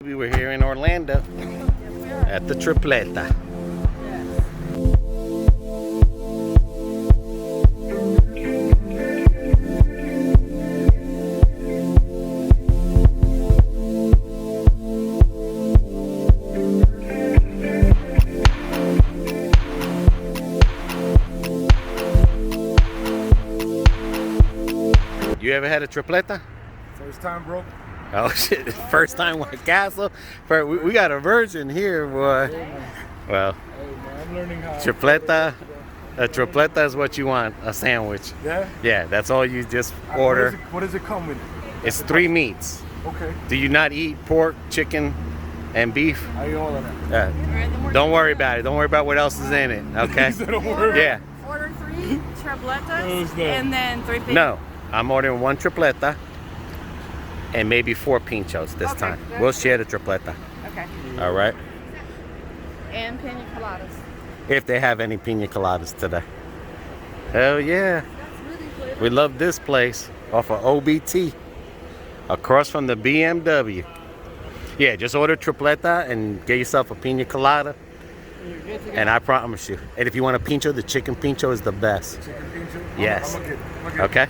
We were here in Orlando at the Tripleta. You ever had a Tripleta? First time, bro. Oh shit! First time with Castle. We got a virgin here, boy. Well, Hey, man, I'm learning how. Tripleta. A Tripleta is what you want. A sandwich. Yeah? Yeah, that's all you just order. What does it come with? It's 3 meats. Okay. Do you not eat pork, chicken, and beef? I eat all of that. Don't worry about it. Don't worry about what else is in it. Okay? Don't worry. Yeah. Order 3 tripletas that? and then 3 pinchos. No, I'm ordering 1 Tripleta and maybe 4 pinchos this Okay, time. good. We'll share the Tripleta. Okay. All right. And pina coladas. If they have any pina coladas today. Hell yeah. That's really good. We love this place off of OBT. Across from the BMW. Yeah, just order Tripleta and get yourself a pina colada. And I promise you. And if you want a pincho, the chicken pincho is the best. Chicken pincho? Yes. I'm gonna get Okay?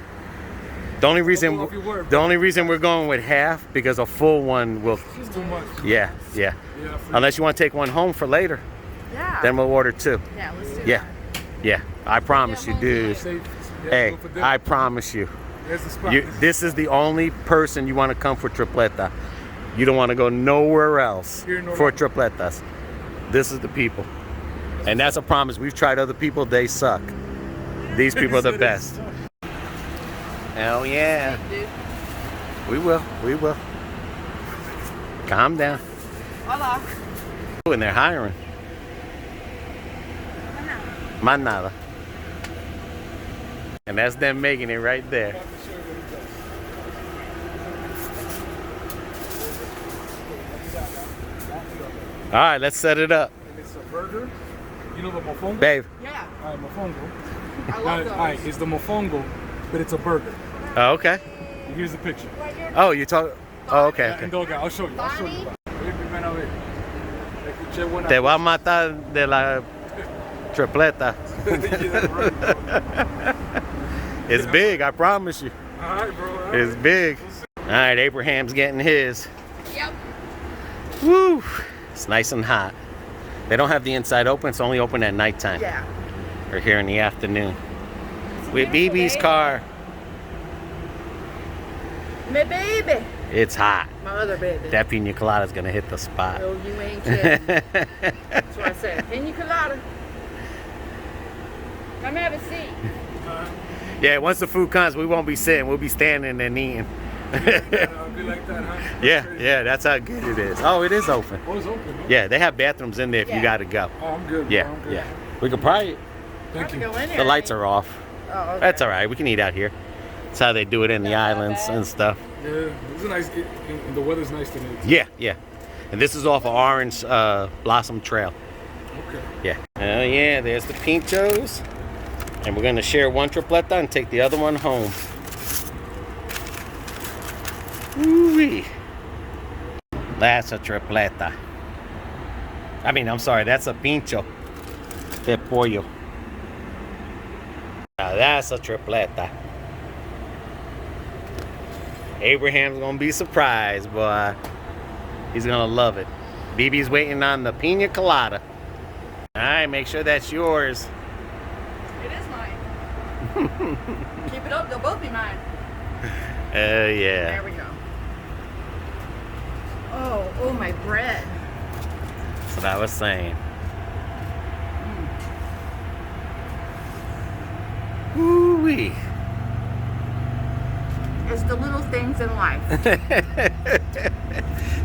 The only reason off your word, the only reason we're going with half because a full one will It's too much. yeah. Yeah, Unless you want to take one home for later, Yeah. then we'll order 2. Yeah, let's do Yeah. that. Yeah. I promise you, dude. Safe. Yeah, Hey, go for dinner. I promise you. There's the spot. This is the only person you want to come for Tripleta. You don't want to go nowhere else Here in for Orlando. Tripletas. This is the people. And that's a promise. We've tried other people, they suck. These people are the best. Hell yeah. Dude. We will. We will. Calm down. Hola. And they're hiring. Manada. And that's them making it right there. All right, let's set it up. And it's a burger. You know the mofongo? Babe. Yeah. All right, mofongo. I love those. All right, it's the mofongo, but it's a burger. Oh, okay. Here's the picture. Oh, you talk. Oh, okay. And Okay. dog, I'll show you. I'll show you. Ven a ver. Escuché buena. Te va a matar de la tripleta. It's big, I promise you. All right, bro. All right. It's big. All right, Abraham's getting his. Yep. Woo! It's nice and hot. They don't have the inside open. It's only open at nighttime. Yeah. Or here in the afternoon. With BB's car. My baby. It's hot. My other baby. That pina colada's gonna hit the spot. No, you ain't kidding. That's what I said. Pina colada. Come have a seat. Yeah, once the food comes, we won't be sitting. We'll be standing and eating. I'll be like that, huh? Yeah, that's how good it is. Oh, it is open. Oh, it's open. Huh? Yeah, they have bathrooms in there if you Yeah. gotta go. Oh, I'm good. Yeah, bro. I'm good. yeah. We could probably, Thank To you. go in there. the lights are off. Oh, okay. That's all right. We can eat out here. That's how they do it in the That's not islands bad. and stuff. Yeah, it's a nice. And the weather's nice today. Yeah, yeah. And this is off of Orange Blossom Trail. Okay. Yeah. Oh yeah, there's the pinchos. And we're gonna share 1 tripleta and take the other one home. Ooh-wee. That's a tripleta. I mean, I'm sorry, that's a pincho de pollo. Now that's a tripleta. Abraham's gonna be surprised, boy. He's gonna love it. BB's waiting on the pina colada. All right, make sure that's yours. It is mine. Keep it up. They'll both be mine. Oh yeah. There we go. Oh, my bread. That's what I was saying. Ooh-wee. It's the little things in life.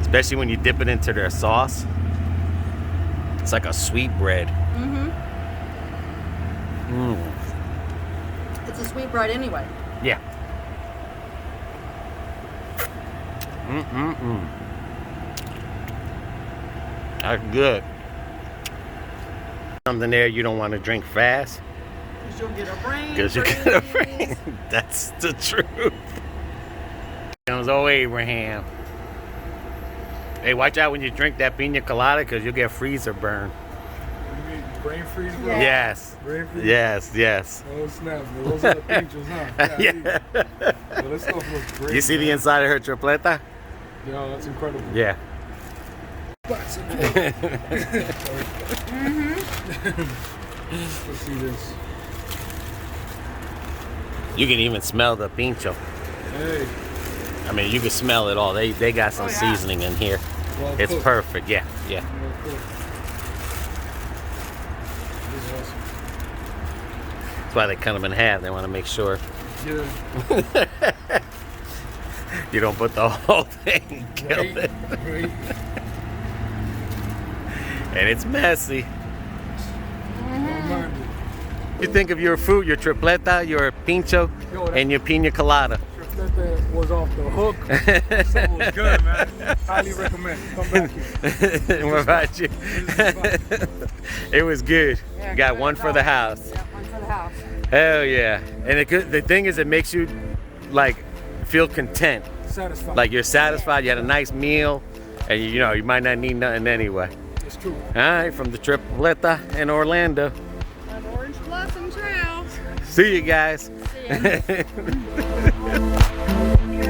Especially when you dip it into their sauce. It's like a sweet bread. Mm-hmm. Mm. It's a sweet bread anyway. Yeah. Mm-mm-mm. That's good. Something there you don't want to drink fast. Because you'll get a brain. Because you get a brain. That's the truth. Comes old Abraham. Hey, watch out when you drink that pina colada because you'll get freezer burn. You mean brain freeze, bro? Yeah. Yes. Brain freeze? Yes, yes. Oh, snap. Bro. Those are the pinchos, huh? Yeah. Well, this stuff looks great. You see the man. inside of her tripleta? Yo, that's incredible. Yeah. That's incredible. Let's see this. You can even smell the pincho. Hey. I mean, you can smell it all. They got some Oh, yeah. seasoning in here. Well It's cooked. perfect. Yeah, yeah. Well cooked. This is awesome. That's why they cut them in half. They want to make sure Yeah. you don't put the whole thing. Kill Right. it. Right. And it's messy. Don't mind it. You think of your fruit, your tripleta, your pincho, Yo, that- and your pina colada. That was off the hook. That was good, man. Highly recommend. Come back here. What about you? It was good. Yeah, You got good one for the house. Yeah, one for the house. Hell yeah. And the thing is, it makes you like feel content. Satisfied. Like you're satisfied, you had a nice meal, and you know, you might not need nothing anyway. It's true. All right, from the Tripleta in Orlando. On Orange Blossom Trail. See you guys. See ya.